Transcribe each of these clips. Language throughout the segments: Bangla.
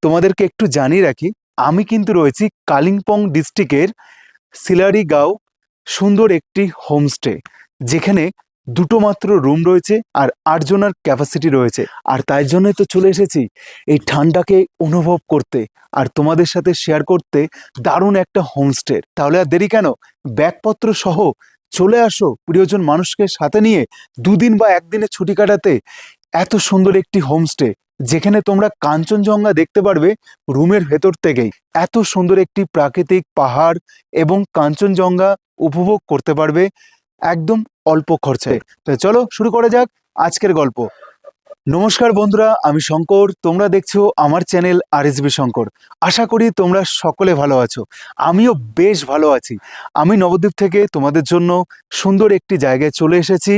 তোমাদেরকে একটু জানিয়ে রাখি, আমি কিন্তু রয়েছি কালিম্পং ডিস্ট্রিক্টের সিলারিগাঁও সুন্দর একটি হোমস্টে, যেখানে দুটো মাত্র রুম রয়েছে আর 8 জনের ক্যাপাসিটি রয়েছে। আর তাই জন্যই তো চলে এসেছি এই ঠান্ডাকে অনুভব করতে আর তোমাদের সাথে শেয়ার করতে দারুণ একটা হোমস্টে। তাহলে আর দেরি কেন, ব্যাগপত্র সহ চলে আসো প্রিয়জন মানুষকে সাথে নিয়ে দুদিন বা একদিনের ছুটি কাটাতে এত সুন্দর একটি হোমস্টে, যেখানে তোমরা কাঞ্চনজঙ্ঘা দেখতে পারবে রুমের ভেতর থেকেই। এত সুন্দর একটি প্রাকৃতিক পাহাড় এবং কাঞ্চনজঙ্ঘা উপভোগ করতে পারবে একদম অল্প খরচায়। তো চলো শুরু করা যাক আজকের গল্প। নমস্কার বন্ধুরা, আমি শঙ্কর, তোমরা দেখছো আমার চ্যানেল RSB শঙ্কর। আশা করি তোমরা সকলে ভালো আছো, আমিও বেশ ভালো আছি। আমি নবদ্বীপ থেকে তোমাদের জন্য সুন্দর একটি জায়গায় চলে এসেছি,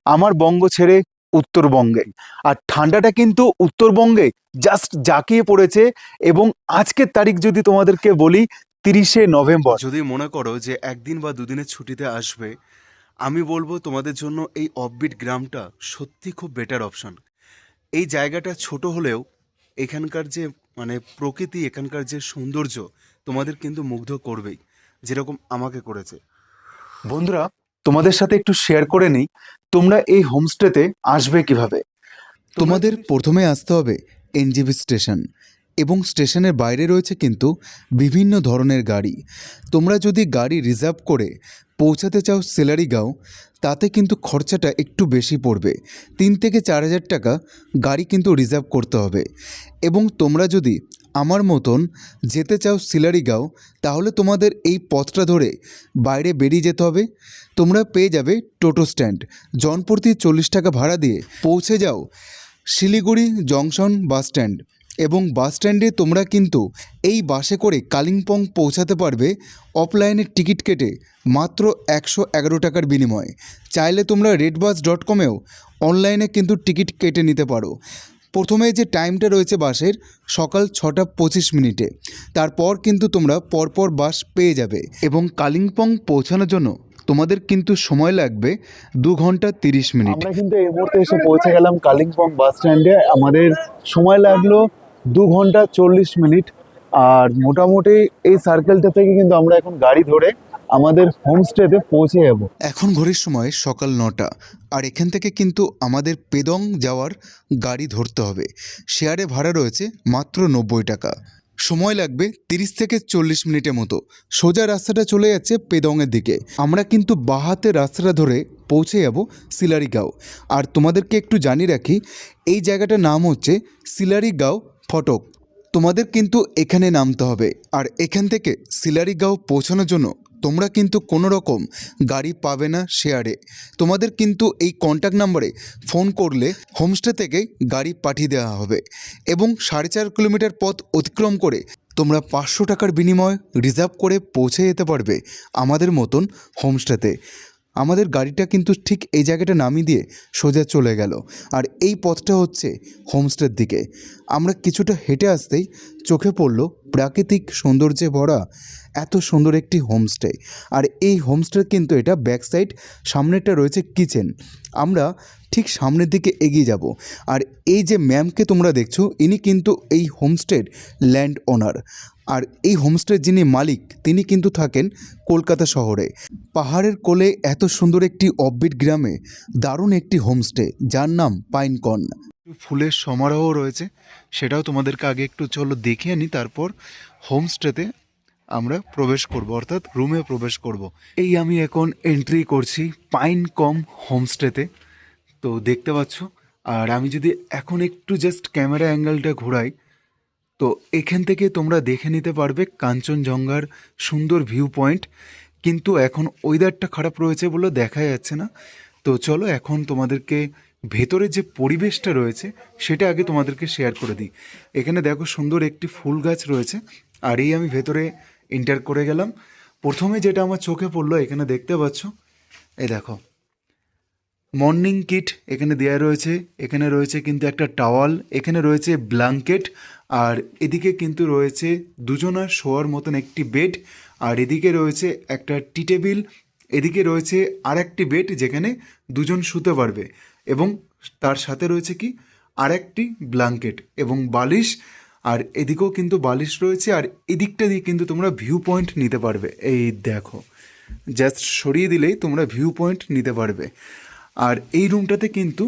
আমার বঙ্গ ছেড়ে উত্তরবঙ্গে। আর ঠান্ডাটা কিন্তু উত্তরবঙ্গে জাস্ট জাঁকিয়ে পড়েছে। এবং আজকের তারিখ যদি তোমাদেরকে বলি 30শে নভেম্বর। যদি মনে করো যে একদিন বা দুদিনের ছুটিতে আসবে, আমি বলবো তোমাদের জন্য এই অফবিট গ্রামটা সত্যি খুব বেটার অপশন। এই জায়গাটা ছোট হলেও এখানকার যে প্রকৃতি, এখানকার যে সৌন্দর্য তোমাদের কিন্তু মুগ্ধ করবেই, যেরকম আমাকে করেছে। বন্ধুরা, তোমাদের সাথে একটু শেয়ার করে নিই তোমরা এই হোমস্টেতে আসবে কিভাবে। তোমাদের প্রথমে আসতে হবে এনজেপি স্টেশন, এবং স্টেশনের বাইরে রয়েছে কিন্তু বিভিন্ন ধরনের গাড়ি। তোমরা যদি গাড়ি রিজার্ভ করে পৌঁছাতে চাও সিলারিগাঁও, তাতে কিন্তু খরচাটা একটু বেশি পড়বে। 3 থেকে 4 হাজার টাকা গাড়ি কিন্তু রিজার্ভ করতে হবে। এবং তোমরা যদি আমার মতন যেতে চাও সিলারিগাঁও, তাহলে তোমাদের এই পথটা ধরে বাইরে বেরিয়ে যেতে হবে। তোমরা পেয়ে যাবে টোটো স্ট্যান্ড, জনপ্রতি 40 টাকা ভাড়া দিয়ে পৌঁছে যাও শিলিগুড়ি জংশন বাস স্ট্যান্ড। এবং বাস স্ট্যান্ডে তোমরা কিন্তু এই বাসে করে কালিম্পং পৌঁছাতে পারবে অফলাইনের টিকিট কেটে মাত্র 111 টাকার বিনিময়ে। চাইলে তোমরা redbus.com-এও অনলাইনে কিন্তু টিকিট কেটে নিতে পারো। প্রথমে যে টাইমটা রয়েছে বাসের, সকাল 6:25, তারপর কিন্তু তোমরা পরপর বাস পেয়ে যাবে। এবং কালিম্পং পৌঁছানোর জন্য তোমাদের কিন্তু সময় লাগবে 2 ঘন্টা 30 মিনিট। আমরা কিন্তু এই মুহূর্তে এসে পৌঁছে গেলাম কালিম্পং বাস স্ট্যান্ডে। আমাদের সময় লাগলো 2 ঘন্টা 40 মিনিট। আর মোটামুটি এই সার্কেলটা থেকে কিন্তু আমরা এখন গাড়ি ধরে আমাদের হোমস্টেতে পৌঁছে যাব। এখন ঘড়ির সময় সকাল 9টা, আর এখান থেকে কিন্তু আমাদের পেদং যাওয়ার গাড়ি ধরতে হবে। শেয়ারে ভাড়া রয়েছে মাত্র 90 টাকা। সময় লাগবে 30 থেকে 40 মিনিটের মতো। সোজা রাস্তাটা চলে যাচ্ছে পেদংয়ের দিকে। আমরা কিন্তু বাহাতে রাস্তাটা ধরে পৌঁছে যাব সিলারিগাঁও। আর তোমাদেরকে একটু জানিয়ে রাখি, এই জায়গাটার নাম হচ্ছে সিলারিগাঁও ফটক। তোমাদের কিন্তু এখানে নামতে হবে। আর এখান থেকে সিলারিগাঁও পৌঁছানোর জন্য তোমরা কিন্তু কোনো রকম গাড়ি পাবে না শেয়ারে। তোমাদের কিন্তু এই কন্ট্যাক্ট নাম্বারে ফোন করলে হোমস্টে থেকে গাড়ি পাঠিয়ে দেওয়া হবে। এবং 4.5 কিলোমিটার পথ অতিক্রম করে তোমরা 500 টাকার বিনিময়ে রিজার্ভ করে পৌঁছে যেতে পারবে আমাদের মতন হোমস্টেতে। আমাদের গাড়িটা কিন্তু ঠিক এই জায়গাটা নামিয়ে দিয়ে সোজা চলে গেল। আর এই পথটা হচ্ছে হোমস্টের দিকে। আমরা কিছুটা হেঁটে আসতেই চোখে পড়ল প্রাকৃতিক সৌন্দর্যে ভরা এত সুন্দর একটি হোমস্টে। আর এই হোমস্টের কিন্তু এটা ব্যাক সাইড, সামনেটা রয়েছে কিচেন। আমরা ঠিক সামনের দিকে এগিয়ে যাব। আর এই যে ম্যামকে তোমরা দেখছো, ইনি কিন্তু এই হোমস্টের ল্যান্ড ওনার। আর এই হোমস্টের যিনি মালিক, তিনি কিন্তু থাকেন কলকাতা শহরে। পাহাড়ের কোলে এত সুন্দর একটি অফবিট গ্রামে দারুণ একটি হোমস্টে, যার নাম পাইনকন। ফুলের সমারোহ রয়েছে, সেটাও তোমাদেরকে আগে একটু চলো দেখে আনি, তারপর হোমস্টেতে আমরা প্রবেশ করব, অর্থাৎ রুমে প্রবেশ করব। এই আমি এখন এন্ট্রি করছি পাইনকন হোমস্টেতে, তো দেখতে পাচ্ছ। আর আমি যদি এখন একটু জাস্ট ক্যামেরা অ্যাঙ্গেলটা ঘোরাই, তো এখান থেকে তোমরা দেখে নিতে পারবে কাঞ্চনজঙ্ঘার সুন্দর ভিউ পয়েন্ট। কিন্তু এখন ওয়েদারটা খারাপ রয়েছে বলে দেখা যাচ্ছে না। তো চলো এখন তোমাদেরকে ভেতরে যে পরিবেশটা রয়েছে সেটা আগে তোমাদেরকে শেয়ার করে দিই। এখানে দেখো সুন্দর একটি ফুল গাছ রয়েছে। আর এই আমি ভেতরে এন্টার করে গেলাম। প্রথমে যেটা আমার চোখে পড়লো, এখানে দেখতে পাচ্ছ, এই দেখো মর্নিং কিট এখানে দেওয়া রয়েছে। এখানে রয়েছে কিন্তু একটা টাওয়াল, এখানে রয়েছে ব্ল্যাঙ্কেট, আর এদিকে কিন্তু রয়েছে দুজনার শোয়ার মতন একটি বেড, আর এদিকে রয়েছে একটা টি টেবিল, এদিকে রয়েছে আর একটি বেড যেখানে দুজন শুতে পারবে, এবং তার সাথে রয়েছে কি আর একটি ব্ল্যাঙ্কেট এবং বালিশ। আর এদিকেও কিন্তু বালিশ রয়েছে, আর এদিকটা দিয়ে কিন্তু তোমরা ভিউ পয়েন্ট নিতে পারবে। এই দেখো, জাস্ট সরিয়ে দিলেই তোমরা ভিউ পয়েন্ট নিতে পারবে। আর এই রুমটাতে কিন্তু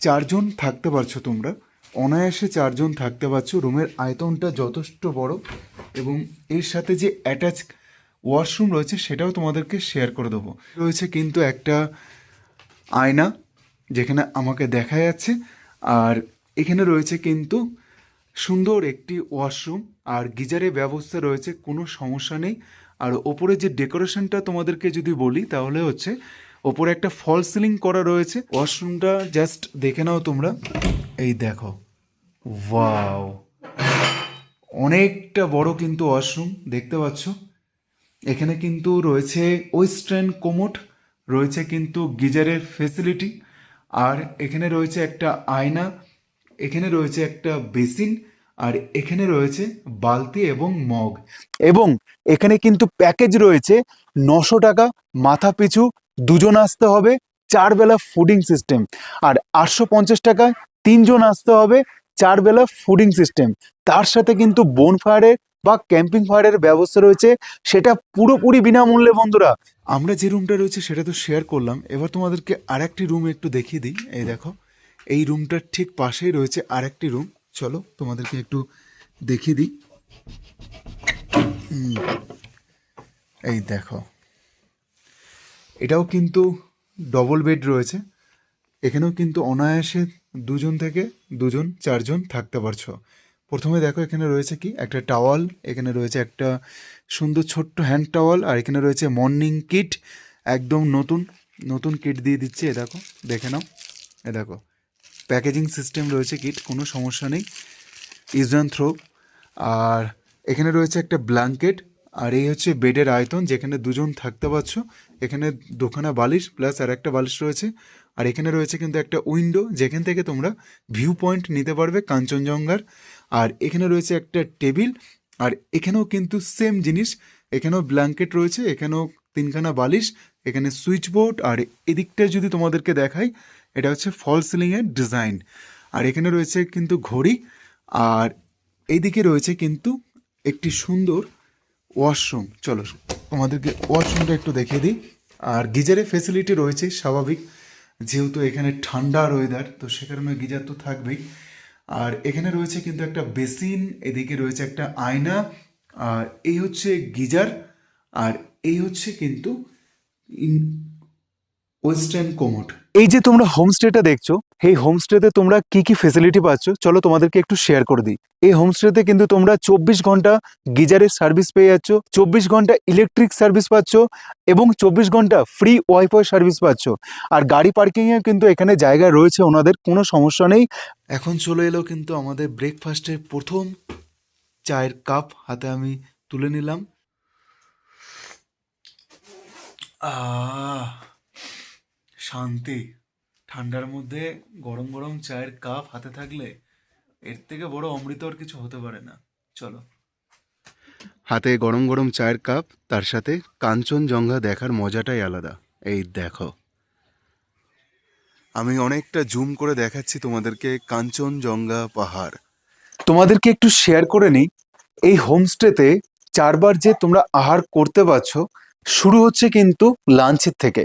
4 জন থাকতে পারছো, তোমরা অনায়াসে 4 জন থাকতে পারছো। রুমের আয়তনটা যথেষ্ট বড়, এবং এর সাথে যে অ্যাটাচ ওয়াশরুম রয়েছে সেটাও তোমাদেরকে শেয়ার করে দেবো। রয়েছে কিন্তু একটা আয়না যেখানে আমাকে দেখা যাচ্ছে, আর এখানে রয়েছে কিন্তু সুন্দর একটি ওয়াশরুম, আর গিজারের ব্যবস্থা রয়েছে, কোনো সমস্যা নেই। আর ওপরে যে ডেকোরেশনটা তোমাদেরকে যদি বলি তাহলে হচ্ছে ওপরে একটা ফল সিলিং করা রয়েছে। ওয়াশরুমটা জাস্ট দেখে নাও তোমরা, এই দেখো, ওয়াও, অনেকটা বড় কিন্তু ওয়াশরুম দেখতে পাচ্ছ। এখানে কিন্তু রয়েছে ওয়েস্টার্ন কোমোড, রয়েছে কিন্তু গিজারের ফেসিলিটি, আর এখানে রয়েছে একটা আয়না, এখানে রয়েছে একটা বেসিন, আর এখানে রয়েছে বালতি এবং মগ। এবং এখানে কিন্তু প্যাকেজ রয়েছে 900 টাকা মাথা পিছু, 2 জন আসতে হবে, 4 বেলা ফুডিং সিস্টেম। আর 850 টাকায় 3 জন আসতে হবে, 4 বেলা ফুডিং সিস্টেম। তার সাথে কিন্তু বোনফায়ারের বা ক্যাম্পিং ফায়ারের ব্যবস্থা রয়েছে, সেটা পুরোপুরি বিনামূল্যে বন্ধুরা। আমরা যে রুমটা রয়েছে সেটা তো শেয়ার করলাম, এবার তোমাদেরকে আরেকটি রুম একটু দেখিয়ে দিই। এই দেখো, এই রুমটার ঠিক পাশেই রয়েছে আরেকটি রুম, চলো তোমাদেরকে একটু দেখিয়ে দিই। এই দেখো, এটাও কিন্তু ডবল বেড রয়েছে, এখানেও কিন্তু অনায়াসে 2 জন থেকে 2 জন 4 জন থাকতে পারছো। প্রথমে দেখো এখানে রয়েছে কি একটা টাওয়াল, এখানে রয়েছে একটা সুন্দর ছোট্ট হ্যান্ড টাওয়াল, আর এখানে রয়েছে মর্নিং কিট, একদম নতুন নতুন কিট দিয়ে দিচ্ছে। এ দেখো, দেখে নাও, এ দেখো প্যাকেজিং সিস্টেম রয়েছে কিট, কোনো সমস্যা নেই, ইউজ অ্যান্ড থ্রো। আর এখানে রয়েছে একটা ব্ল্যাঙ্কেট, আর এই হচ্ছে বেডের আয়তন যেখানে 2 জন থাকতে পারছো। এখানে 2খানা বালিশ প্লাস আর একটা বালিশ রয়েছে, আর এখানে রয়েছে কিন্তু একটা উইন্ডো যেখান থেকে তোমরা ভিউ পয়েন্ট নিতে পারবে কাঞ্চনজঙ্ঘার। আর এখানে রয়েছে একটা টেবিল, আর এখানেও কিন্তু সেম জিনিস, এখানেও ব্ল্যাঙ্কেট রয়েছে, এখানেও 3খানা বালিশ, এখানে সুইচ বোর্ড। আর এদিকটা যদি তোমাদেরকে দেখাই, এটা হচ্ছে ফল সিলিংয়ের ডিজাইন। আর এখানে রয়েছে কিন্তু ঘড়ি, আর এইদিকে রয়েছে কিন্তু একটি সুন্দর ওয়াশরুম। চলো তোমাদেরকে ওয়াশরুমটা একটু দেখিয়ে দিই। আর গিজারের ফেসিলিটি রয়েছে স্বাভাবিক, যেহেতু এখানে ঠান্ডার ওয়েদার, তো সে কারণে গিজার তো থাকবেই। আর এখানে রয়েছে কিন্তু একটা বেসিন, এদিকে রয়েছে একটা আয়না, আর এই হচ্ছে গিজার, আর এই হচ্ছে কিন্তু ওয়েস্টার্ন কোমোড। এই যে তোমরা হোমস্টেটা দেখছো, এই হোমস্টেতে তোমরা কি কি ফেসিলিটি পাচ্ছ চলো তোমাদেরকে একটু শেয়ার করে দিই। এই হোমস্টেতে কিন্তু তোমরা 24 ঘন্টা গিজারের সার্ভিস পেয়ে যাচ্ছ, 24 ঘন্টা ইলেকট্রিক সার্ভিস পাচ্ছ, এবং 24 ঘন্টা ফ্রি ওয়াইফাই সার্ভিস পাচ্ছ। আর গাড়ি পার্কিংয়ে কিন্তু এখানে জায়গা রয়েছে ওনাদের, কোনো সমস্যা নেই। এখন চলে এলো কিন্তু আমাদের ব্রেকফাস্টের প্রথম চায়ের কাপ, হাতে আমি তুলে নিলাম। শান্তি, ঠান্ডার মধ্যে গরম গরম চায়ের কাপ হাতে থাকলে এর থেকে বড় অমৃত আর কিছু হতে পারে না। চলো, হাতে গরম গরম চায়ের কাপ, তার সাথে কাঞ্চনজঙ্ঘা দেখার মজাটাই আলাদা। এই দেখো, আমি অনেকটা জুম করে দেখাচ্ছি তোমাদেরকে কাঞ্চনজঙ্ঘা পাহাড়। তোমাদেরকে একটু শেয়ার করে নিই, এই হোমস্টেতে 4 বার যে তোমরা আহার করতে পারছো, শুরু হচ্ছে কিন্তু লাঞ্চের থেকে।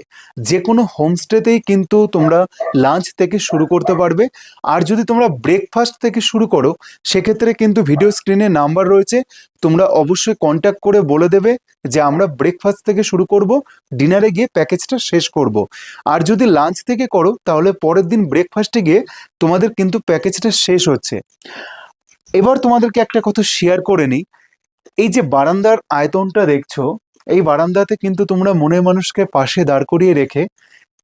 যে কোনো হোমস্টেতেই কিন্তু তোমরা লাঞ্চ থেকে শুরু করতে পারবে। আর যদি তোমরা ব্রেকফাস্ট থেকে শুরু করো, সেক্ষেত্রে কিন্তু ভিডিও স্ক্রিনে নাম্বার রয়েছে, তোমরা অবশ্যই কন্ট্যাক্ট করে বলে দেবে যে আমরা ব্রেকফাস্ট থেকে শুরু করব, ডিনারে গিয়ে প্যাকেজটা শেষ করব। আর যদি লাঞ্চ থেকে করো তাহলে পরের দিন ব্রেকফাস্টে গিয়ে তোমাদের কিন্তু প্যাকেজটা শেষ হচ্ছে। এবার তোমাদেরকে একটা কথা শেয়ার করে নিই, এই যে বারান্দার আয়তনটা দেখছো, এই বারান্দাতে কিন্তু তোমরা মনের মানুষকে পাশে দাঁড় করিয়ে রেখে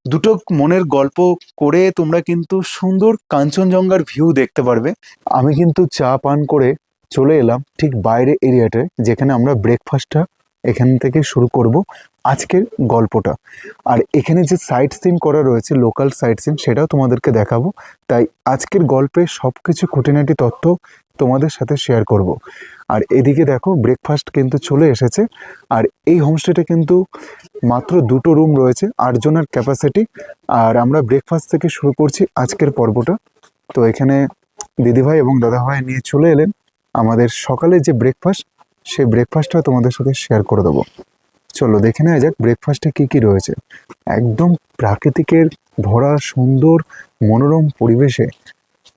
দুটো মনের গল্প করে তোমরা কিন্তু সুন্দর কাঞ্চনজঙ্ঘার ভিউ দেখতে পারবে। আমি কিন্তু চা পান করে চলে এলাম ঠিক বাইরে এরিয়াটায়, যেখানে আমরা ব্রেকফাস্টটা এখান থেকে শুরু করব আজকের গল্পটা। আর এখানে যে সাইট সিন করা রয়েছে, লোকাল সাইট সিন, সেটাও তোমাদেরকে দেখাবো। তাই আজকের গল্পে সব কিছু খুঁটিনাটি তথ্য তোমাদের সাথে শেয়ার করব। আর এদিকে দেখো ব্রেকফাস্ট কিন্তু চলে এসেছে। আর এই হোমস্টেতে কিন্তু মাত্র 2টো রুম রয়েছে, 8 জনের ক্যাপাসিটি। আর আমরা ব্রেকফাস্ট থেকে শুরু করছি আজকের পর্বটা। তো এখানে দিদিভাই এবং দাদাভাই নিয়ে চলে এলেন আমাদের সকালে যে ব্রেকফাস্ট, সেই ব্রেকফাস্টটা তোমাদের সাথে শেয়ার করে দেবো। চলো দেখে নেওয়া যাক ব্রেকফাস্টে কী কী রয়েছে। একদম প্রাকৃতিকের ভরা সুন্দর মনোরম পরিবেশে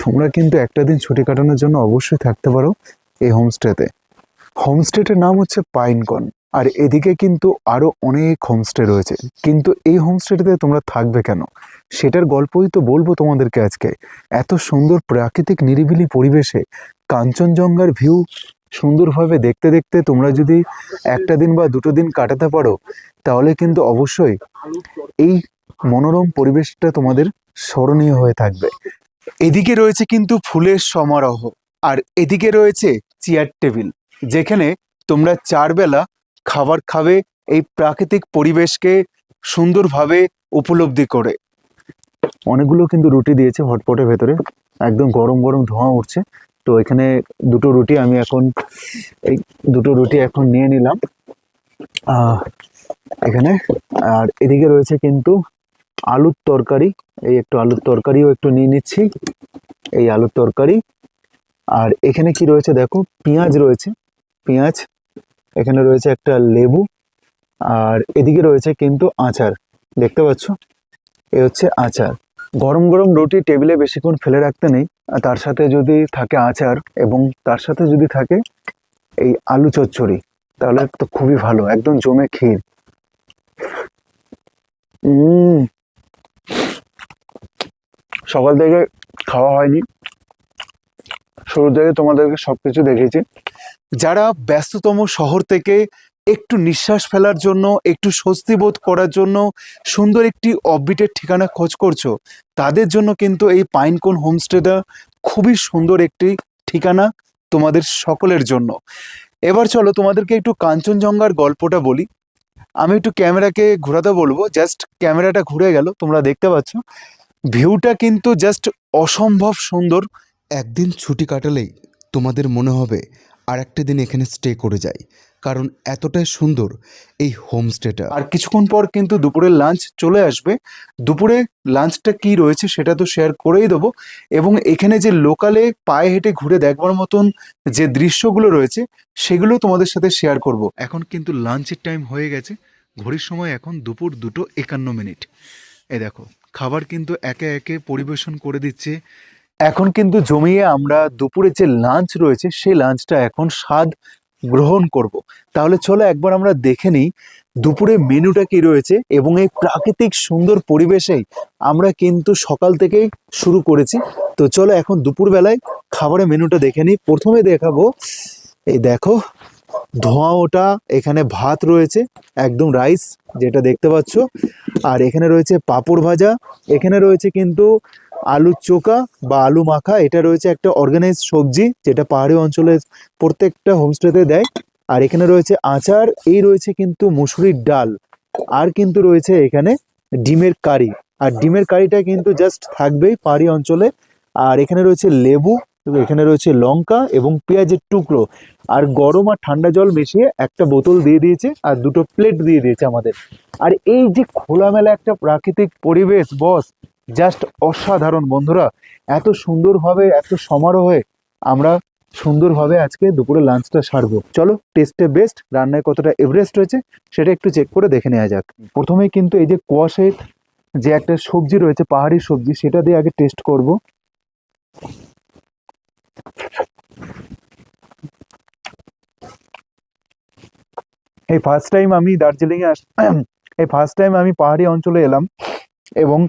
তোমরা কিন্তু একটা দিন ছুটি কাটানোর জন্য অবশ্যই থাকতে পারো এই হোমস্টেতে। হোমস্টেটার নাম হচ্ছে পাইনকন। আর এদিকে কিন্তু আরও অনেক হোমস্টে রয়েছে, কিন্তু এই হোমস্টেটাতে তোমরা থাকবে কেন সেটার গল্পই তো বলবো তোমাদেরকে আজকে। এত সুন্দর প্রাকৃতিক নিরিবিলি পরিবেশে কাঞ্চনজঙ্ঘার ভিউ সুন্দরভাবে দেখতে দেখতে তোমরা যদি একটা দিন বা দুটো দিন কাটাতে পারো, তাহলে কিন্তু অবশ্যই এই মনোরম পরিবেশটা তোমাদের স্মরণীয় হয়ে থাকবে। এদিকে রয়েছে কিন্তু ফুলের সমারোহ, আর এদিকে রয়েছে চেয়ার টেবিল, যেখানে তোমরা 4 বেলা খাবার খাবে এই প্রাকৃতিক পরিবেশকে সুন্দরভাবে উপলব্ধি করে। অনেকগুলো কিন্তু রুটি দিয়েছে হটপটের ভেতরে, একদম গরম গরম ধোঁয়া উঠছে। তো এখানে দুটো রুটি আমি এখন নিয়ে নিলাম এখানে। আর এদিকে রয়েছে কিন্তু আলুর তরকারি, এই একটু আলুর তরকারিও একটু নিয়ে নিচ্ছি, এই আলুর তরকারি। আর এখানে কি রয়েছে দেখো, পেঁয়াজ রয়েছে, পেঁয়াজ, এখানে রয়েছে একটা লেবু, আর এদিকে রয়েছে কিন্তু আচার, দেখতে পাচ্ছ, এ হচ্ছে আচার। গরম গরম রুটি টেবিলে বেশিক্ষণ ফেলে রাখতে নেই, আর তার সাথে যদি থাকে আচার এবং তার সাথে যদি থাকে এই আলু চচ্চড়ি, তাহলে তো খুবই ভালো, একদম জমে ক্ষীর। সকাল থেকে খাওয়া হয়নি, শুরু থেকে তোমাদেরকে সবকিছু দেখিয়েছি। যারা ব্যস্ততম শহর থেকে একটু নিঃশ্বাস ফেলার জন্য, একটু স্বস্তি বোধ করার জন্য সুন্দর একটি অফবিটের ঠিকানা খোঁজ করছো, তাদের জন্য কিন্তু এই পাইনকন হোমস্টেটা খুবই সুন্দর একটি ঠিকানা তোমাদের সকলের জন্য। এবার চলো তোমাদেরকে একটু কাঞ্চনজঙ্ঘার গল্পটা বলি। আমি একটু ক্যামেরাকে ঘোরাতে বলবো, জাস্ট ক্যামেরাটা ঘুরে গেল, তোমরা দেখতে পাচ্ছ ভিউটা কিন্তু জাস্ট অসম্ভব সুন্দর। একদিন ছুটি কাটালেই তোমাদের মনে হবে আর একটা দিন এখানে স্টে করে যাই, কারণ এতটাই সুন্দর এই হোমস্টেটা। আর কিছুক্ষণ পর কিন্তু দুপুরের লাঞ্চ চলে আসবে। দুপুরে লাঞ্চটা কি রয়েছে সেটা তো শেয়ার করেই দেবো, এবং এখানে যে লোকালে পায়ে হেঁটে ঘুরে দেখবার মতন যে দৃশ্যগুলো রয়েছে সেগুলো তোমাদের সাথে শেয়ার করব। এখন কিন্তু লাঞ্চের টাইম হয়ে গেছে, ঘড়ির সময় এখন দুপুর 2:51। এই দেখো খাবার কিন্তু একে একে পরিবেশন করে দিচ্ছে। এখন কিন্তু জমিয়ে আমরা দুপুরে যে লাঞ্চ রয়েছে সেই লাঞ্চটা এখন স্বাদ গ্রহণ করব। তাহলে চলো একবার আমরা দেখে নিই দুপুরে মেনুটা কি রয়েছে, এবং এই প্রাকৃতিক সুন্দর পরিবেশেই আমরা কিন্তু সকাল থেকেই শুরু করেছি। তো চলো এখন দুপুরবেলায় খাবারের মেনুটা দেখে নিই। প্রথমে দেখাবো, এই দেখো ধোঁয়া ওটা, এখানে ভাত রয়েছে, একদম রাইস যেটা দেখতে পাচ্ছ, আর এখানে রয়েছে পাঁপড় ভাজা, এখানে রয়েছে কিন্তু আলুর চোখা বা আলু মাখা, এটা রয়েছে একটা অর্গানাইজ সবজি যেটা পাহাড়ি অঞ্চলে প্রত্যেকটা হোমস্টেতে দেয়। আর এখানে রয়েছে আচার, এই রয়েছে কিন্তু মুসুরির ডাল, আর কিন্তু রয়েছে এখানে ডিমের কারি। আর ডিমের কারিটা কিন্তু জাস্ট থাকবেই পাহাড়ি অঞ্চলে। আর এখানে রয়েছে লেবু, এখানে রয়েছে লঙ্কা এবং পেঁয়াজের টুকরো, আর গরম আর ঠান্ডা জল মিশিয়ে একটা বোতল দিয়ে দিয়েছে, আর দুটো প্লেট দিয়ে দিয়েছে আমাদের। আর এই যে খোলামেলা একটা প্রাকৃতিক পরিবেশ বস, জাস্ট অসাধারণ বন্ধুরা। এত সুন্দরভাবে, এত সমারোহে আমরা সুন্দরভাবে আজকে দুপুরে লাঞ্চটা সারবো। চলো টেস্টে বেস্ট, রান্নায় কতটা এভারেস্ট হয়েছে সেটা একটু চেক করে দেখে নেওয়া যাক। প্রথমেই কিন্তু এই যে কুয়াশে যে একটা সবজি রয়েছে, পাহাড়ি সবজি, সেটা দিয়ে আগে টেস্ট করব। এই ফার্স্ট টাইম আমি দার্জিলিংয়ে এই ফার্স্ট টাইম আমি পাহাড়ি অঞ্চলে এলাম, এবং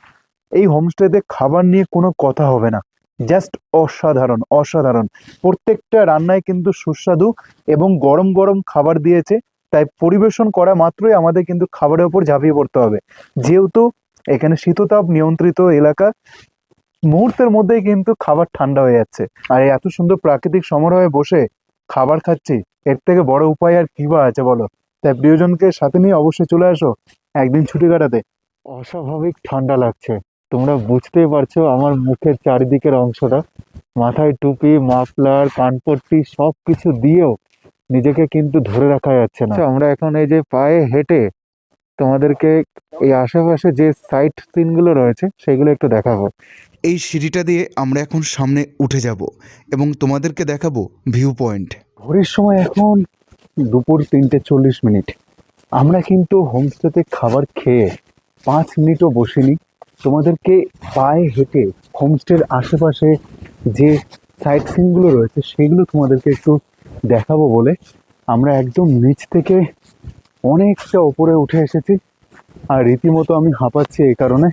এই হোমস্টেতে খাবার নিয়ে কোনো কথা হবে না, জাস্ট অসাধারণ অসাধারণ। প্রত্যেকটা রান্নায় কিন্তু সুস্বাদু এবং গরম গরম খাবার দিয়েছে, তাই পরিবেশন করা মাত্রই আমাদের কিন্তু খাবারের ওপর ঝাঁপিয়ে পড়তে হবে। যেহেতু এখানে শীততাপ নিয়ন্ত্রিত এলাকা, মুহূর্তের মধ্যেই কিন্তু খাবার ঠান্ডা হয়ে যাচ্ছে। আর এই এত সুন্দর প্রাকৃতিক সমারোহে বসে খাবার খাচ্ছি, এর থেকে বড় উপায় আর কি বা আছে বলো। তাই প্রিয়জনকে সাথে নিয়ে অবশ্যই চলে আসো একদিন ছুটি কাটাতে। অস্বাভাবিক ঠান্ডা লাগছে, তোমরা বুঝতেই পারছো আমার মুখের চারিদিকের অংশটা। মাথায় টুপি, মাফলার, কানপট্টি সব কিছু দিয়েও নিজেকে কিন্তু ধরে রাখা যাচ্ছে না। আমরা এখন এই যে পায়ে হেঁটে তোমাদেরকে এই আশেপাশে যে সাইট সিনগুলো রয়েছে সেগুলো একটু দেখাবো। এই সিঁড়িটা দিয়ে আমরা এখন সামনে উঠে যাব এবং তোমাদেরকে দেখাবো ভিউ পয়েন্ট। ভোরের সময় এখন দুপুর 3:40। আমরা কিন্তু হোমস্টেতে খাবার খেয়ে 5 মিনিটও বসিনি। তোমাদেরকে পায়ে হেঁটে হোমস্টের আশেপাশে যে সাইট সিনগুলো রয়েছে সেগুলো তোমাদেরকে একটু দেখাবো বলে আমরা একদম নিচ থেকে অনেকটা ওপরে উঠে এসেছি। আর রীতিমতো আমি হাঁপাচ্ছি এই কারণে,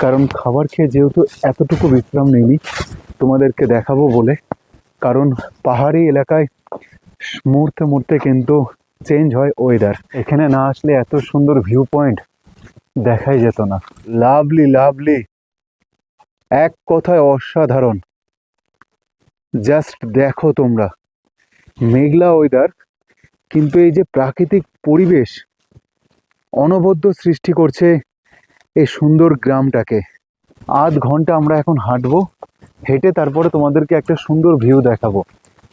কারণ খাবার খেয়ে যেহেতু এতটুকু বিশ্রাম নিইনি তোমাদেরকে দেখাবো বলে। কারণ পাহাড়ি এলাকায় মুহূর্তে মুহূর্তে কিন্তু চেঞ্জ হয় ওয়েদার। এখানে না আসলে এত সুন্দর ভিউ পয়েন্ট দেখাই যেত না। লাভলি লাভলি, এক কথায় অসাধারণ। জাস্ট দেখো তোমরা, মেঘলা ওয়েদার, কিন্তু এই যে প্রাকৃতিক পরিবেশ অনবদ্য সৃষ্টি করছে এই সুন্দর গ্রামটাকে। আধ ঘন্টা আমরা এখন হাঁটবো, হেঁটে তারপরে তোমাদেরকে একটা সুন্দর ভিউ দেখাবো।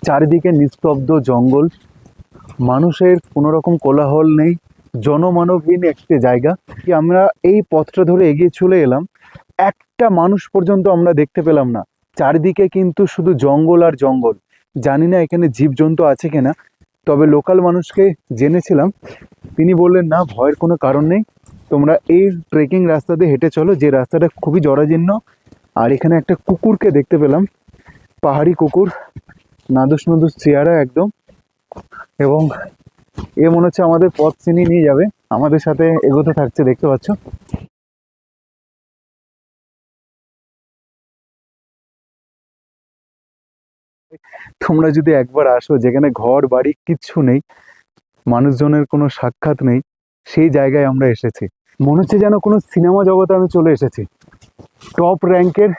চারিদিকে নিস্তব্ধ জঙ্গল, মানুষের কোনো রকম কোলাহল নেই, জনমানবহীন একটি জায়গা। কি আমরা এই পথটা ধরে এগিয়ে চলে এলাম, একটা মানুষ পর্যন্ত আমরা দেখতে পেলাম না। চারিদিকে কিন্তু শুধু জঙ্গল আর জঙ্গল। জানি না এখানে জীবজন্তু আছে কিনা, তবে লোকাল মানুষকে জেনেছিলাম, তিনি বললেন না, ভয়ের কোনো কারণ নেই, তোমরা এই ট্রেকিং রাস্তা দিয়ে হেঁটে চলো, যে রাস্তাটা খুবই জরাজীর্ণ। আর এখানে একটা কুকুরকে দেখতে পেলাম, পাহাড়ি কুকুর, নাদুস নুদুস চেহারা একদম, এবং এ মনে হচ্ছে আমাদের পথ চিনিয়ে নিয়ে যাবে, আমাদের সাথে এগোতে থাকছে, দেখতে পাচ্ছ। তোমরা যদি একবার আসো, যেখানে ঘর বাড়ি কিচ্ছু নেই, মানুষজনের কোনো সাক্ষাৎ নেই, সেই জায়গায় আমরা এসেছি। মনে হচ্ছে যেন কোনো সিনেমা জগতে আমি চলে এসেছি, টপ র্যাঙ্কের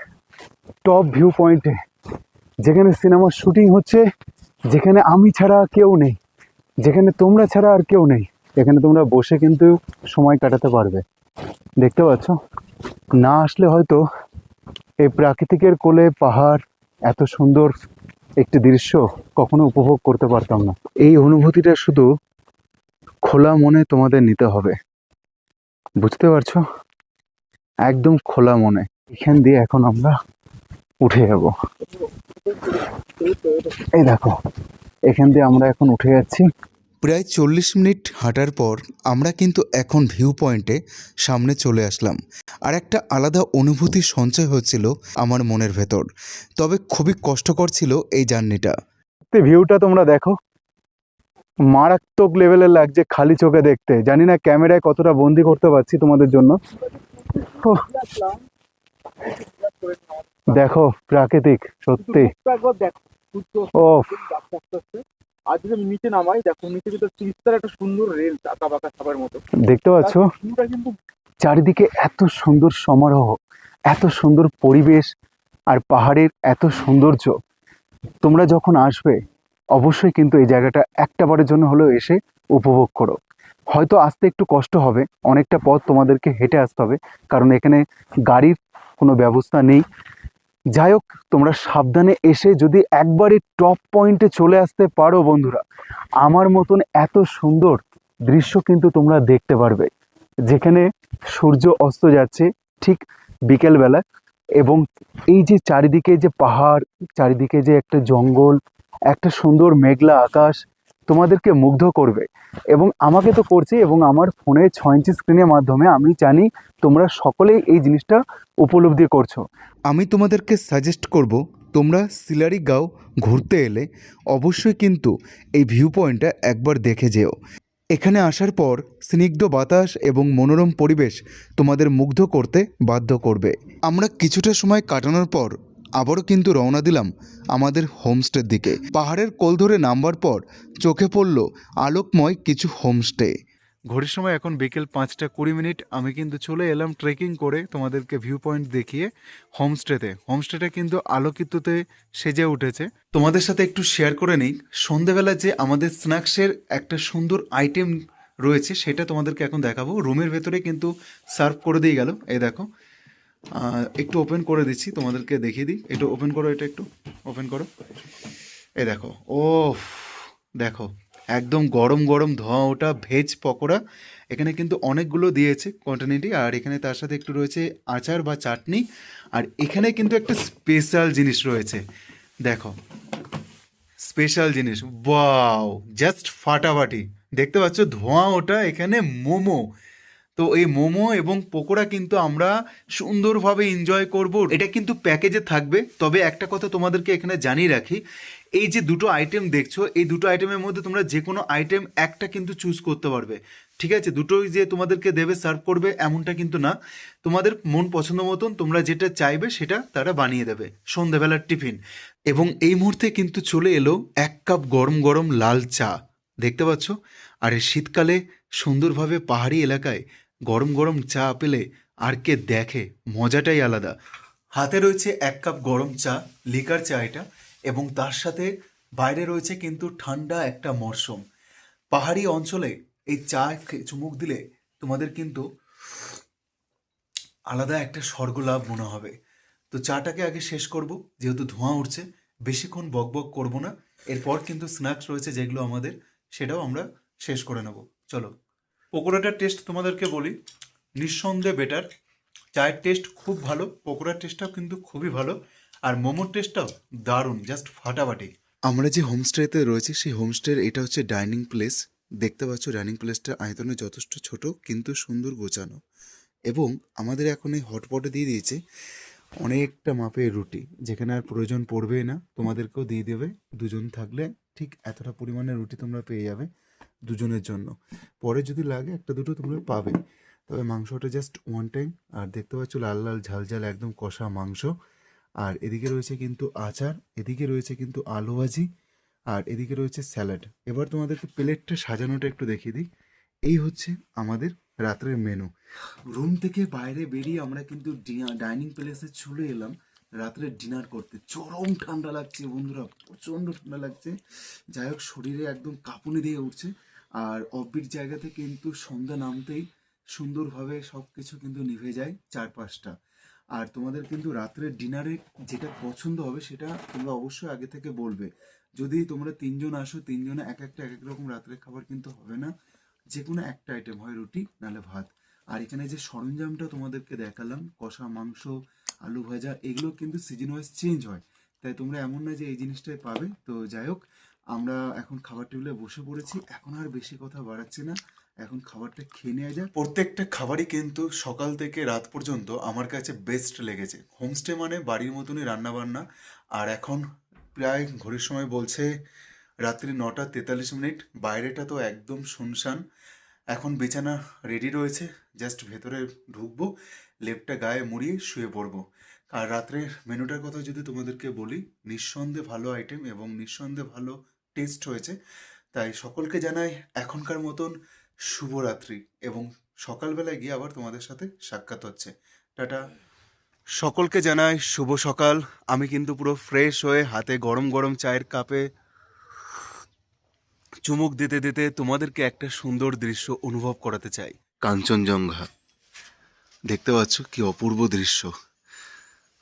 টপ ভিউ পয়েন্টে, যেখানে সিনেমার শুটিং হচ্ছে, যেখানে আমি ছাড়া কেউ নেই, যেখানে তোমরা ছাড়া আর কেউ নেই। এখানে তোমরা বসে কিন্তু সময় কাটাতে পারবে। দেখতে পাচ্ছ, না আসলে হয়তো এই প্রাকৃতিকের কোলে পাহাড়, এত সুন্দর একটি দৃশ্য কখনো উপভোগ করতে পারতাম না। এই অনুভূতিটা শুধু খোলা মনে তোমাদের নিতে হবে, বুঝতে পারছো? একদম খোলা মনে। এখান দিয়ে এখন আমরা উঠে যাব। এই দেখো, এখান দিয়ে আমরা এখন উঠে যাচ্ছি। প্রায় 40 মিনিট হাঁটার পর আমরা কিন্তু এখন ভিউ পয়েন্টে সামনে চলে আসলাম। আর একটা আলাদা অনুভূতি সঞ্চয় হচ্ছিল আমার মনের ভেতর। তবে খুবই কষ্টকর ছিল এই জার্নিটা। ভিউটা তোমরা দেখো, মারাত্মক লেভেলের লাগছে খালি চোখে দেখতে। জানি না ক্যামেরায় কতটা বন্দি করতে পারছি তোমাদের জন্য। ওহ, দেখো প্রাকৃতিক, সত্যি। ও, আর যদি আমি নিচে নামাই, দেখো নিচে কিন্তু তিস্তার একটা সুন্দর রেল আঁকা বাঁকা ছাপার মতো। দেখতে পাচ্ছ ভিউটা কিন্তু চারিদিকে এত সুন্দর সমারোহ, এত সুন্দর পরিবেশ, আর পাহাড়ের এত সৌন্দর্য। তোমরা যখন আসবে অবশ্যই কিন্তু এই জায়গাটা একটা বারের জন্য হলেও এসে উপভোগ করো। হয়তো আসতে একটু কষ্ট হবে, অনেকটা পথ তোমাদেরকে হেঁটে আসতে হবে, কারণ এখানে গাড়ির কোনো ব্যবস্থা নেই। যাই হোক, তোমরা সাবধানে এসে যদি একবারে টপ পয়েন্টে চলে আসতে পারো বন্ধুরা, আমার মতন এত সুন্দর দৃশ্য কিন্তু তোমরা দেখতে পারবে, যেখানে সূর্য অস্ত যাচ্ছে ঠিক বিকেলবেলা, এবং এই যে চারিদিকে যে পাহাড়, চারিদিকে যে একটা জঙ্গল, একটা সুন্দর মেঘলা আকাশ তোমাদেরকে মুগ্ধ করবে, এবং আমাকে তো করছে। এবং আমার ফোনের 6 ইঞ্চি স্ক্রিনের মাধ্যমে আমি জানি তোমরা সকলেই এই জিনিসটা উপলব্ধি করছো। আমি তোমাদেরকে সাজেস্ট করব, তোমরা সিলারিগাঁও ঘুরতে এলে অবশ্যই কিন্তু এই ভিউ পয়েন্টটা একবার দেখে যেও। এখানে আসার পর স্নিগ্ধ বাতাস এবং মনোরম পরিবেশ তোমাদের মুগ্ধ করতে বাধ্য করবে। আমরা কিছুটা সময় কাটানোর পর আবারও কিন্তু রওনা দিলাম আমাদের হোমস্টের দিকে। পাহাড়ের কোল ধরে নামবার পর চোখে পড়ল আলোকময় কিছু হোমস্টে। ঘড়ির সময় এখন বিকেল 5:20। আমি কিন্তু চলে এলাম ট্রেকিং করে তোমাদেরকে ভিউ পয়েন্ট দেখিয়ে হোমস্টেতে। হোমস্টেটা কিন্তু আলোকিততে সেজে উঠেছে। তোমাদের সাথে একটু শেয়ার করে নিই, সন্ধেবেলা যে আমাদের স্ন্যাক্সের একটা সুন্দর আইটেম রয়েছে সেটা তোমাদেরকে এখন দেখাবো। রুমের ভেতরে কিন্তু সার্ভ করে দিয়ে গেল। এই দেখো, একটু ওপেন করে দিচ্ছি, তোমাদেরকে দেখিয়ে দিই। একটু ওপেন করো, এটা একটু ওপেন করো। এই দেখো, ও দেখো একদম গরম গরম ধোঁয়া ওটা ভেজ পকোড়া। এখানে কিন্তু অনেকগুলো দিয়েছে কোয়ান্টিটি, আর এখানে তার সাথে একটু রয়েছে আচার বা চাটনি। আর এখানে কিন্তু একটা স্পেশাল জিনিস রয়েছে, দেখো স্পেশাল জিনিস, ওয়াও জাস্ট ফাটাফাটি। দেখতে পাচ্ছ ধোঁয়া ওটা, এখানে মোমো। তো এই মোমো এবং পকোড়া কিন্তু আমরা সুন্দরভাবে এনজয় করব। এটা কিন্তু প্যাকেজে থাকবে। তবে একটা কথা তোমাদেরকে এখানে জানিয়ে রাখি, এই যে দুটো আইটেম দেখছো, এই দুটো আইটেমের মধ্যে তোমরা যে কোনো আইটেম একটা কিন্তু চুজ করতে পারবে, ঠিক আছে? দুটোই যে তোমাদেরকে দেবে সার্ভ করবে এমনটা কিন্তু না। তোমাদের মন পছন্দ মতন তোমরা যেটা চাইবে সেটা তারা বানিয়ে দেবে, সন্ধ্যাবেলার টিফিন। এবং এই মুহূর্তে কিন্তু চলে এলো 1 কাপ গরম গরম লাল চা, দেখতে পাচ্ছ? আর এই শীতকালে সুন্দরভাবে পাহাড়ি এলাকায় গরম গরম চা পেলে আর কে দেখে, মজাটাই আলাদা। হাতে রয়েছে 1 কাপ গরম চা, লিকার চা এটা, এবং তার সাথে বাইরে রয়েছে কিন্তু ঠান্ডা একটা মরশুম। পাহাড়ি অঞ্চলে এই চা চুমুক দিলে তোমাদের কিন্তু আলাদা একটা স্বর্গলাভ মনে হবে। তো চাটাকে আগে শেষ করব, যেহেতু ধোঁয়া উঠছে, বেশিক্ষণ বক বক করবো না। এরপর কিন্তু স্ন্যাক্স রয়েছে যেগুলো আমাদের, সেটাও আমরা শেষ করে নেব। চলো, পকোড়াটার টেস্ট তোমাদেরকে বলি, নিঃসন্দেহে বেটার। চায়ের টেস্ট খুব ভালো, পকোড়ার টেস্টটাও কিন্তু খুবই ভালো, আর মোমোর টেস্টটাও দারুণ, জাস্ট ফাটাফাটি। আমরা যে হোমস্টেতে রয়েছি সেই হোমস্টের এটা হচ্ছে ডাইনিং প্লেস। দেখতে পাচ্ছ ডাইনিং প্লেসটা আয়তনে যথেষ্ট ছোট কিন্তু সুন্দর গোছানো। এবং আমাদের এখন এই হটপটে দিয়ে দিয়েছে অনেকটা মাপের রুটি, যেখানে আর প্রয়োজন পড়বে না, তোমাদেরকেও দিয়ে দেবে। দুজন থাকলে ঠিক এতটা পরিমাণের রুটি তোমরা পেয়ে যাবে দুজনের জন্য। পরে যদি লাগে একটা দুটো তোমরা পাবে। তবে মাংসটা জাস্ট ওয়ান টাইম। আর দেখতে পাচ্ছ লাল লাল ঝাল ঝাল একদম কষা মাংস। আর এদিকে রয়েছে কিন্তু আচার, এদিকে রয়েছে কিন্তু আলু ভাজি, আর এদিকে রয়েছে স্যালাড। এবার তোমাদেরকে প্লেটটা সাজানোটা একটু দেখিয়ে দিই। এই হচ্ছে আমাদের রাত্রের মেনু। রুম থেকে বাইরে বেরিয়ে আমরা কিন্তু ডাইনিং প্লেসে চলে এলাম রাত্রে ডিনার করতে। চরম ঠান্ডা লাগছে বন্ধুরা, প্রচণ্ড ঠান্ডা লাগছে। যাই হোক, শরীরে একদম কাঁপুনি দিয়ে উঠছে। আর অফবিট জায়গাতে কিন্তু সন্ধ্যা নামতেই সুন্দরভাবে সব কিছু কিন্তু নিভে যায় চারপাশটা। আর তোমাদের কিন্তু রাত্রের ডিনারে যেটা পছন্দ হবে সেটা তোমরা অবশ্যই আগে থেকে বলবে। যদি তোমরা তিনজন আসো, তিনজনে এক এক রকম রাত্রের খাবার কিন্তু হবে না, যে কোনো একটা আইটেম, হয় রুটি নাহলে ভাত। আর এখানে যে সরঞ্জামটা তোমাদেরকে দেখালাম, কষা মাংস, আলু ভাজা, এগুলো কিন্তু সিজন ওয়াইজ চেঞ্জ হয়। তাই তোমরা এমন না যে এই জিনিসটাই পাবে। তো যাই হোক, আমরা এখন খাবার টেবিলে বসে পড়েছি। এখন আর বেশি কথা বাড়াচ্ছি না, এখন খাবারটা খেয়ে নেওয়া যাক। প্রত্যেকটা খাবারই কিন্তু সকাল থেকে রাত পর্যন্ত আমার কাছে বেস্ট লেগেছে। হোমস্টে মানে বাড়ির মতনই রান্নাবান্না। আর এখন প্রায় ঘড়ির সময় বলছে রাত্রি 9:43। বাইরেটা তো একদম শুনশান। এখন বিছানা রেডি রয়েছে, জাস্ট ভেতরে ঢুকবো, লেপটা গায়ে মুড়িয়ে শুয়ে পড়বো। আর রাত্রের মেনুটার কথা যদি তোমাদেরকে বলি, নিঃসন্দেহে ভালো আইটেম এবং নিঃসন্দেহে ভালো টেস্ট হয়েছে। তাই সকলকে জানাই এখনকার মতন শুভরাত্রি, এবং সকালবেলায় গিয়ে আবার তোমাদের সাথে সাক্ষাৎ হচ্ছে। টাটা। সকলকে জানাই শুভ সকাল। আমি কিন্তু পুরো ফ্রেশ হয়ে হাতে গরম গরম চায়ের কাপে চুমুক দিতে দিতে তোমাদেরকে একটা সুন্দর দৃশ্য অনুভব করাতে চাই। কাঞ্চনজঙ্ঘা দেখতে পাচ্ছ, কি অপূর্ব দৃশ্য।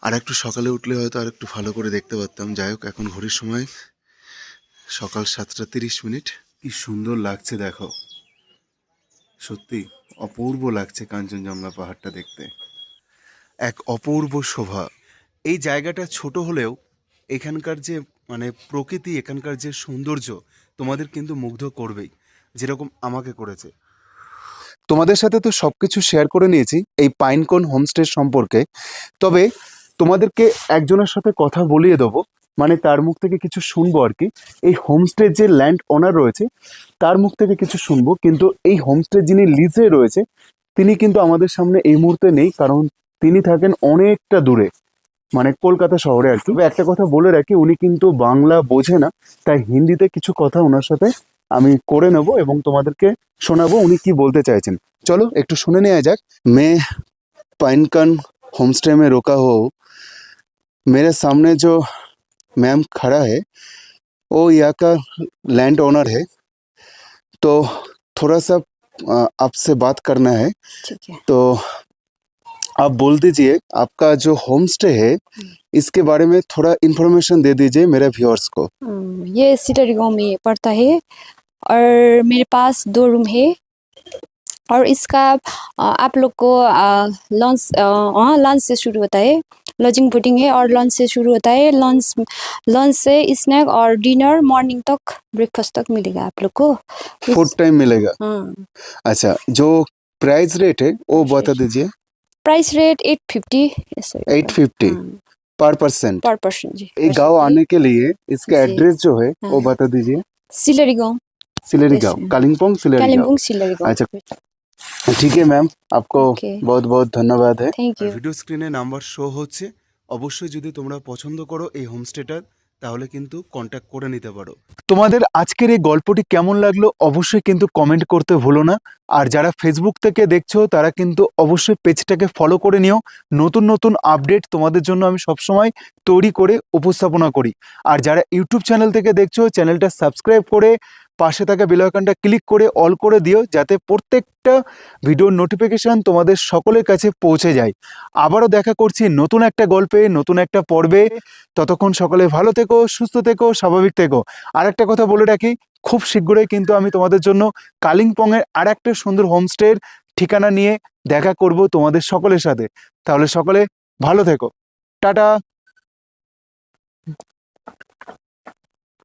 আর একটু সকালে উঠলে হয়তো আর একটু ভালো করে দেখতে পারতাম। যাই হোক, এখন ঘড়ির সময় সকাল 7:30। কি সুন্দর লাগছে দেখো, সত্যি অপূর্ব লাগছে কাঞ্চনজঙ্ঘা পাহাড়টা দেখতে, এক অপূর্ব শোভা। এই জায়গাটা ছোট হলেও এখানকার যে প্রকৃতি, এখানকার যে সৌন্দর্য তোমাদের কিন্তু মুগ্ধ করবেই, যেরকম আমাকে করেছে। তোমাদের সাথে তো সব কিছু শেয়ার করে নিয়েছি এই পাইনকোন হোমস্টে সম্পর্কে। তবে তোমাদেরকে একজনের সাথে কথা বলিয়ে দেবো, মানে তার মুখ থেকে কিছু শুনবো আর কি। এই হোমস্টের যে ল্যান্ড ওনার রয়েছে তার মুখ থেকে কিছু শুনবো। কিন্তু এই হোমস্টে যিনি লিজে রয়েছে তিনি কিন্তু আমাদের সামনে এই মুহূর্তে নেই, কারণ তিনি থাকেন অনেকটা দূরে, মানে কলকাতা শহরে আর কি। তবে একটা কথা বলে রাখি, উনি কিন্তু বাংলা বোঝে না, তাই হিন্দিতে কিছু কথা ওনার সাথে আমি করে নেব এবং তোমাদেরকে শোনাবো উনি কি বলতে চাইছেন। চলো একটু শুনে নেওয়া যাক। मैं पाइनकन होमस्टे में रुका हूँ। मेरे सामने जो मैम खड़ा है वो यहाँ का लैंड ओनर है, तो थोड़ा सा आपसे बात करना है। ठीक है। तो आप बोल दीजिए आपका जो होम स्टे है इसके बारे में थोड़ा इन्फॉर्मेशन दे दीजिए मेरे व्यूअर्स को। ये सिटारी गांव में पड़ता है। और मेरे पास 2 रूम है और इसका आप लोग को लंच से शुरू होता है, लॉजिंग बोटिंग है और लंच से शुरू होता है। लंच से स्नैक और डिनर मॉर्निंग तक ब्रेकफास्ट तक मिलेगा आप लोग को। फुड टाइम मिलेगा। हाँ, अच्छा, जो प्राइस रेट है वो Price बता rate। दीजिए। प्राइस रेट 850 ऐसे 850 पर पर्सन। पर पर्सन जी। ये गांव आने के लिए इसका जी। एड्रेस जो है वो हाँ। बता दीजिए। सिलरी गाँव, सिलेरी वैसे। गांव, कालिम्पोंग सिलेरी गांव। कालिम्पोंग सिलरी गाँव। अच्छा, ঠিক আছে ম্যাম, आपको Okay. बहुत बहुत धन्यवाद है। Thank you. ভিডিও স্ক্রিনে নাম্বার শো হচ্ছে, অবশ্যই যদি তোমরা পছন্দ করো এই হোমস্টেটা তাহলে কিন্তু কন্ট্যাক্ট করে নিতে পারো। তোমাদের আজকের এই গল্পটি কেমন লাগলো অবশ্যই কিন্তু কমেন্ট করতে ভুলো না। আর যারা ফেসবুক থেকে দেখছো তারা কিন্তু অবশ্যই পেজটাকে ফলো করে নিও। নতুন নতুন আপডেট তোমাদের জন্য আমি সবসময় তৈরি করে উপস্থাপনা করি। আর যারা ইউটিউব চ্যানেল থেকে দেখছো চ্যানেলটা সাবস্ক্রাইব করে পাশে থাকা বেল আইকনটা ক্লিক করে অল করে দিও, যাতে প্রত্যেকটা ভিডিওর নোটিফিকেশন তোমাদের সকলের কাছে পৌঁছে যায়। আবারও দেখা করছি নতুন একটা গল্পে, নতুন একটা পর্বে। ততক্ষণ সকলে ভালো থেকো, সুস্থ থেকো, স্বাভাবিক থেকো। আর একটা কথা বলে রাখি, খুব শীঘ্রই কিন্তু আমি তোমাদের জন্য কালিম্পংয়ের আর একটা সুন্দর হোমস্টের ঠিকানা নিয়ে দেখা করব তোমাদের সকলের সাথে। তাহলে সকলে ভালো থেকো, টাটা।